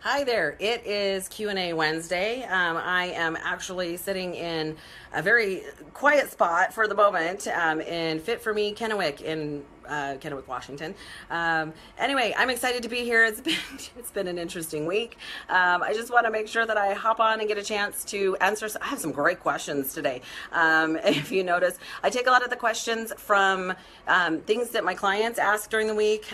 Hi there. It is Q&A Wednesday. I am actually sitting in a very quiet spot for the moment in Fit for Me, Kennewick in Kennewick, Washington. Anyway, I'm excited to be here. It's been an interesting week. I just want to make sure that I hop on and get a chance to answer. I have some great questions today. If you notice, I take a lot of the questions from things that my clients ask during the week,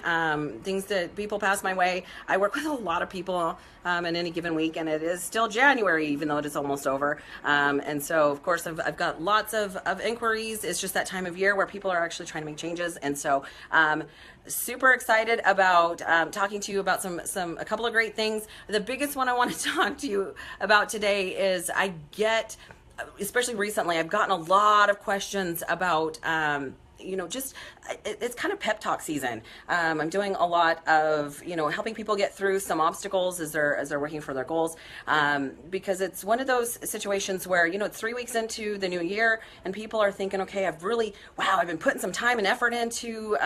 things that people pass my way. I work with a lot of people in any given week, and it is still January, even though it is almost over. And so, of course, I've got lots of inquiries. It's just that time of year where people are actually trying to make changes. And so super excited about talking to you about a couple of great things. The biggest one I want to talk to you about today is especially recently, I've gotten a lot of questions about it's kind of pep talk season. I'm doing a lot of, helping people get through some obstacles as they're working for their goals. Because it's one of those situations where, it's 3 weeks into the new year and people are thinking, okay, I've been putting some time and effort into,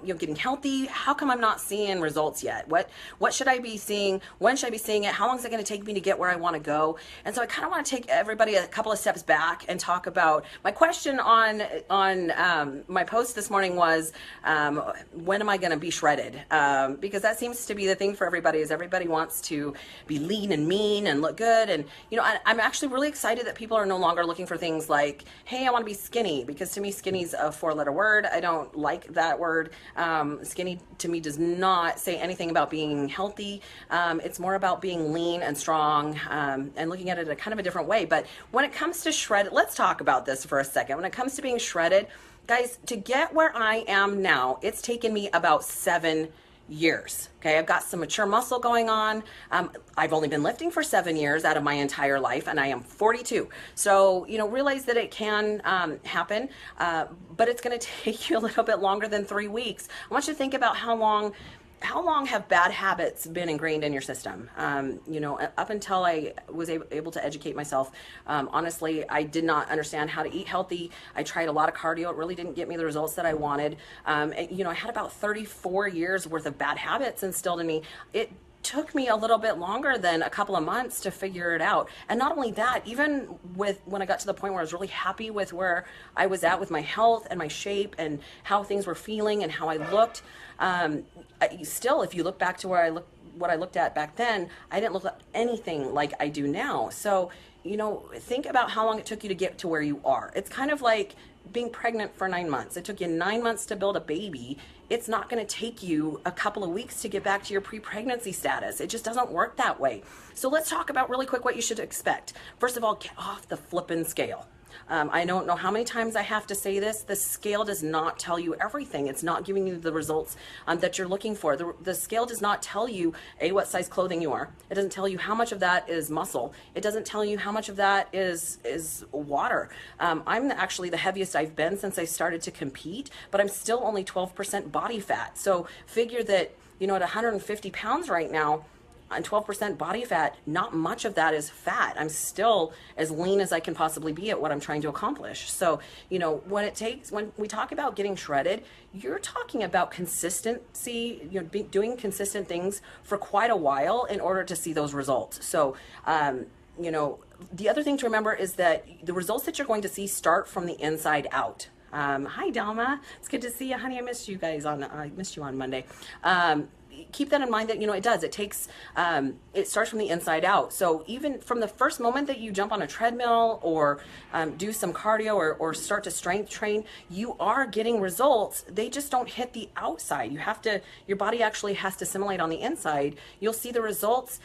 getting healthy. How come I'm not seeing results yet? What should I be seeing? When should I be seeing it? How long is it going to take me to get where I want to go? And so I kind of want to take everybody a couple of steps back and talk about my question on my post this morning was, when am I going to be shredded? Because that seems to be the thing for everybody, is everybody wants to be lean and mean and look good. And, I'm actually really excited that people are no longer looking for things like, hey, I want to be skinny, because to me, skinny's a 4-letter word. I don't like that word. Skinny to me does not say anything about being healthy. It's more about being lean and strong, and looking at it a kind of a different way. But when it comes to shredded, let's talk about this for a second. When it comes to being shredded, guys, to get where I am now, it's taken me about 7 years. Okay, I've got some mature muscle going on. I've only been lifting for 7 years out of my entire life, and I am 42. So, realize that it can happen, but it's going to take you a little bit longer than 3 weeks. I want you to think about how long have bad habits been ingrained in your system? Up until I was able to educate myself, honestly, I did not understand how to eat healthy. I tried a lot of cardio. It really didn't get me the results that I wanted. I had about 34 years worth of bad habits instilled in me. It took me a little bit longer than a couple of months to figure it out. And not only that, even when I got to the point where I was really happy with where I was at with my health and my shape and how things were feeling and how I looked, still, if you look back to what I looked at back then, I didn't look anything like I do now. So, think about how long it took you to get to where you are. It's kind of like being pregnant for 9 months. It took you 9 months to build a baby. It's not going to take you a couple of weeks to get back to your pre-pregnancy status. It just doesn't work that way. So let's talk about really quick what you should expect. First of all, get off the flippin' scale. I don't know how many times I have to say this. The scale does not tell you everything. It's not giving you the results that you're looking for. The scale does not tell you, what size clothing you are. It doesn't tell you how much of that is muscle. It doesn't tell you how much of that is water. I'm actually the heaviest I've been since I started to compete, but I'm still only 12% body fat. So figure that, at 150 pounds right now, and 12% body fat, not much of that is fat. I'm still as lean as I can possibly be at what I'm trying to accomplish. So, when we talk about getting shredded, you're talking about consistency, doing consistent things for quite a while in order to see those results. So, the other thing to remember is that the results that you're going to see start from the inside out. Hi, Dalma. It's good to see you, honey. I missed you on Monday. Keep that in mind that, it does. It starts from the inside out. So even from the first moment that you jump on a treadmill or do some cardio or start to strength train, you are getting results. They just don't hit the outside. Your body actually has to assimilate on the inside. You'll see the results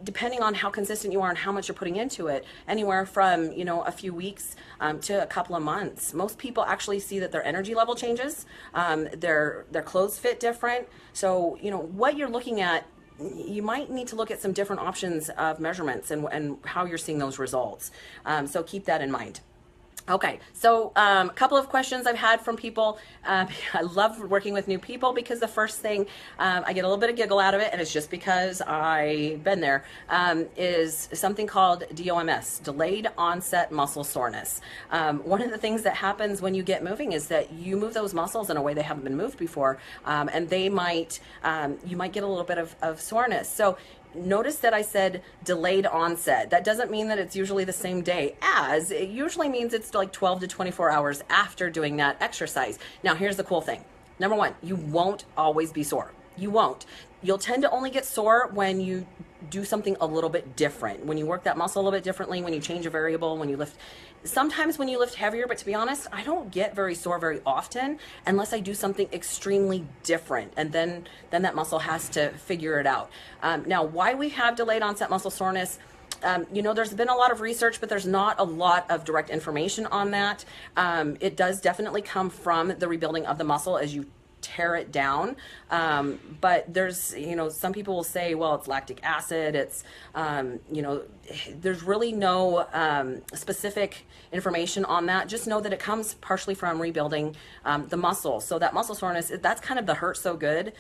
depending on how consistent you are and how much you're putting into it, anywhere from, a few weeks to a couple of months. Most people actually see that their energy level changes, their clothes fit different. So, what you're looking at, you might need to look at some different options of measurements and how you're seeing those results. So keep that in mind. Okay, so a couple of questions I've had from people. I love working with new people because the first thing, I get a little bit of giggle out of it, and it's just because I've been there, is something called DOMS, delayed onset muscle soreness. One of the things that happens when you get moving is that you move those muscles in a way they haven't been moved before, and you might get a little bit of soreness. So notice that I said delayed onset. That doesn't mean that it's usually the same day as. It usually means it's like 12 to 24 hours after doing that exercise. Now, here's the cool thing. Number one, you won't always be sore. You won't. You'll tend to only get sore when you do something a little bit different, when you work that muscle a little bit differently, when you change a variable, when you lift. Sometimes when you lift heavier, but to be honest, I don't get very sore very often unless I do something extremely different, and then that muscle has to figure it out. Now, why we have delayed onset muscle soreness, there's been a lot of research, but there's not a lot of direct information on that. It does definitely come from the rebuilding of the muscle as you tear it down. But there's, some people will say, well, it's lactic acid. It's, there's really no specific information on that. Just know that it comes partially from rebuilding the muscle. So that muscle soreness, that's kind of the hurt so good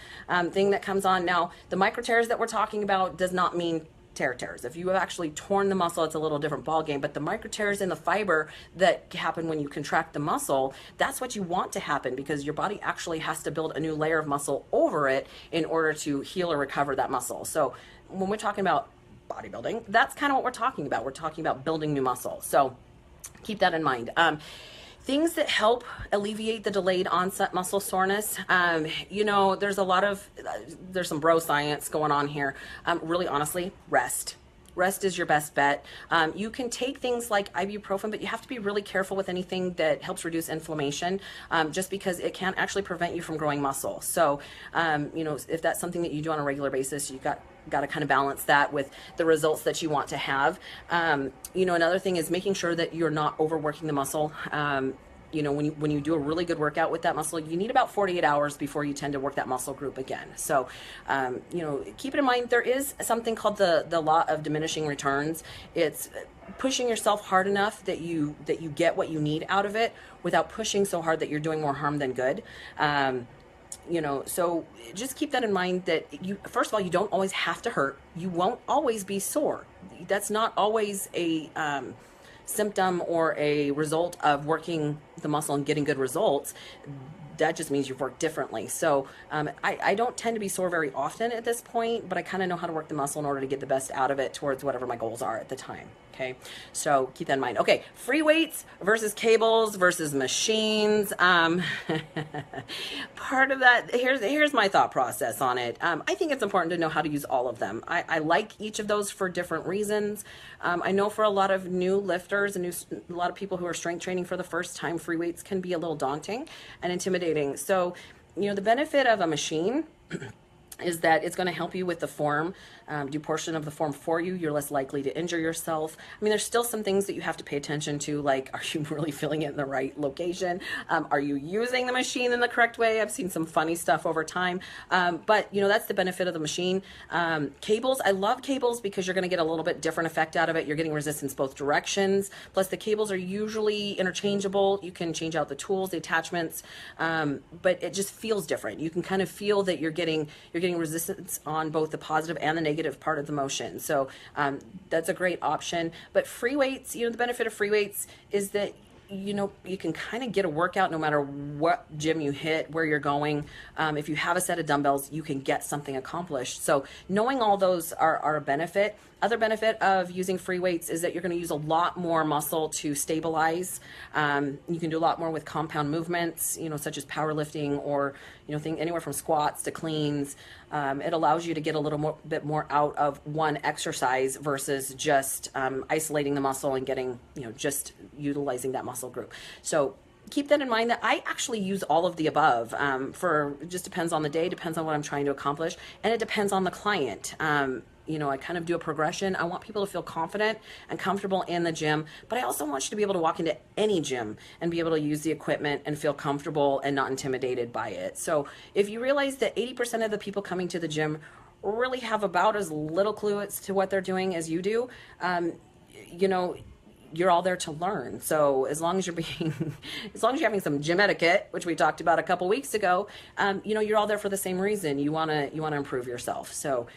thing that comes on. Now, the micro tears that we're talking about does not mean tears. If you have actually torn the muscle, it's a little different ballgame. But the micro tears in the fiber that happen when you contract the muscle, that's what you want to happen, because your body actually has to build a new layer of muscle over it in order to heal or recover that muscle. So when we're talking about bodybuilding, that's kind of what we're talking about. We're talking about building new muscle. So keep that in mind. Things that help alleviate the delayed onset muscle soreness, there's some bro science going on here. Really honestly, rest. Rest is your best bet. You can take things like ibuprofen, but you have to be really careful with anything that helps reduce inflammation, just because it can actually prevent you from growing muscle. So, if that's something that you do on a regular basis, you got to kind of balance that with the results that you want to have. Another thing is making sure that you're not overworking the muscle. When you do a really good workout with that muscle, you need about 48 hours before you tend to work that muscle group again. So, keep it in mind, there is something called the law of diminishing returns. It's pushing yourself hard enough that you get what you need out of it without pushing so hard that you're doing more harm than good. So just keep that in mind, that first of all, you don't always have to hurt. You won't always be sore. That's not always a symptom or a result of working the muscle and getting good results. That just means you've worked differently. So I don't tend to be sore very often at this point, but I kind of know how to work the muscle in order to get the best out of it towards whatever my goals are at the time. Okay, so keep that in mind. Okay, free weights versus cables versus machines. Part of that, here's my thought process on it. I think it's important to know how to use all of them. I like each of those for different reasons. I know for a lot of new lifters and a lot of people who are strength training for the first time, free weights can be a little daunting and intimidating. So, the benefit of a machine is that it's going to help you with the form, do portion of the form for you. You're less likely to injure yourself. I mean, there's still some things that you have to pay attention to, like, are you really filling it in the right location? Are you using the machine in the correct way? I've seen some funny stuff over time. But, that's the benefit of the machine. Cables, I love cables because you're going to get a little bit different effect out of it. You're getting resistance both directions. Plus, the cables are usually interchangeable. You can change out the tools, the attachments, but it just feels different. You can kind of feel that you're getting resistance on both the positive and the negative part of the motion. So that's a great option. But free weights, the benefit of free weights is that you can kind of get a workout no matter what gym you hit, where you're going. If you have a set of dumbbells, you can get something accomplished. So knowing all those are a benefit. Other benefit of using free weights is that you're going to use a lot more muscle to stabilize. You can do a lot more with compound movements, such as powerlifting or, anywhere from squats to cleans. It allows you to get a little bit more out of one exercise versus just isolating the muscle and getting, just utilizing that muscle group. So keep that in mind, that I actually use all of the above. It just depends on the day, depends on what I'm trying to accomplish, and it depends on the client. I kind of do a progression. I want people to feel confident and comfortable in the gym, but I also want you to be able to walk into any gym and be able to use the equipment and feel comfortable and not intimidated by it. So if you realize that 80% of the people coming to the gym really have about as little clue as to what they're doing as you do, you're all there to learn. So as long as you're having some gym etiquette, which we talked about a couple weeks ago, you're all there for the same reason. You want to improve yourself. So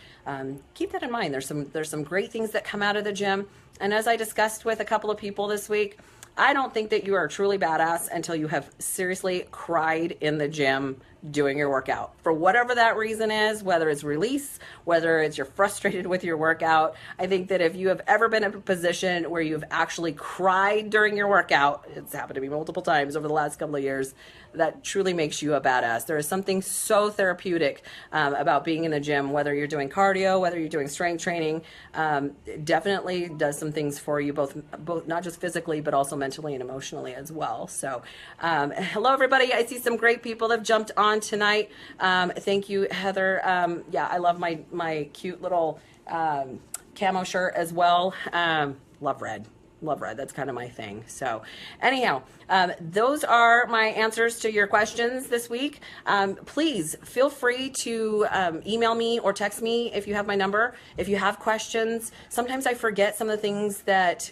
keep that in mind. There's some great things that come out of the gym. And as I discussed with a couple of people this week, I don't think that you are truly badass until you have seriously cried in the gym doing your workout for whatever that reason is, whether it's release, whether it's you're frustrated with your workout. I think that if you have ever been in a position where you've actually cried during your workout, it's happened to me multiple times over the last couple of years, that truly makes you a badass. There is something so therapeutic about being in the gym, whether you're doing cardio, whether you're doing strength training. It definitely does some things for you, both not just physically, but also mentally and emotionally as well. So hello, everybody. I see some great people that have jumped on tonight. Thank you, Heather. Yeah, I love my cute little camo shirt as well. Love red. Love red. That's kind of my thing. So anyhow, those are my answers to your questions this week. Please feel free to email me or text me if you have my number. If you have questions, sometimes I forget some of the things that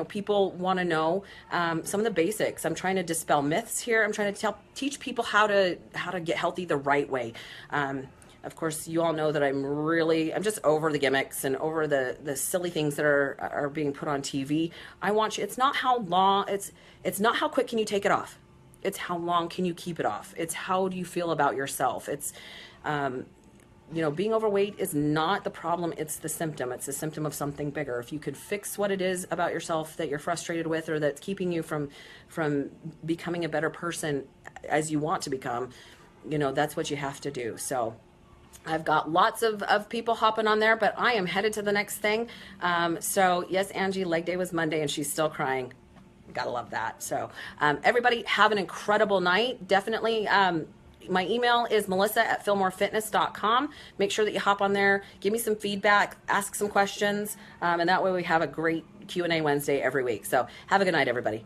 people want to know, some of the basics. I'm trying to dispel myths here. I'm trying to teach people how to get healthy the right way. Of course, you all know that I'm just over the gimmicks and over the silly things that are being put on TV. I want you, it's not how long, it's not how quick can you take it off. It's how long can you keep it off. It's how do you feel about yourself. It's, being overweight is not the problem. It's the symptom. It's a symptom of something bigger. If you could fix what it is about yourself that you're frustrated with, or that's keeping you from becoming a better person as you want to become, that's what you have to do. So I've got lots of people hopping on there, but I am headed to the next thing. So yes, Angie, leg day was Monday and she's still crying. Gotta love that. So everybody have an incredible night. Definitely. My email is melissa@fillmorefitness.com. Make sure that you hop on there, give me some feedback, ask some questions, and that way we have a great Q&A Wednesday every week. So have a good night, everybody.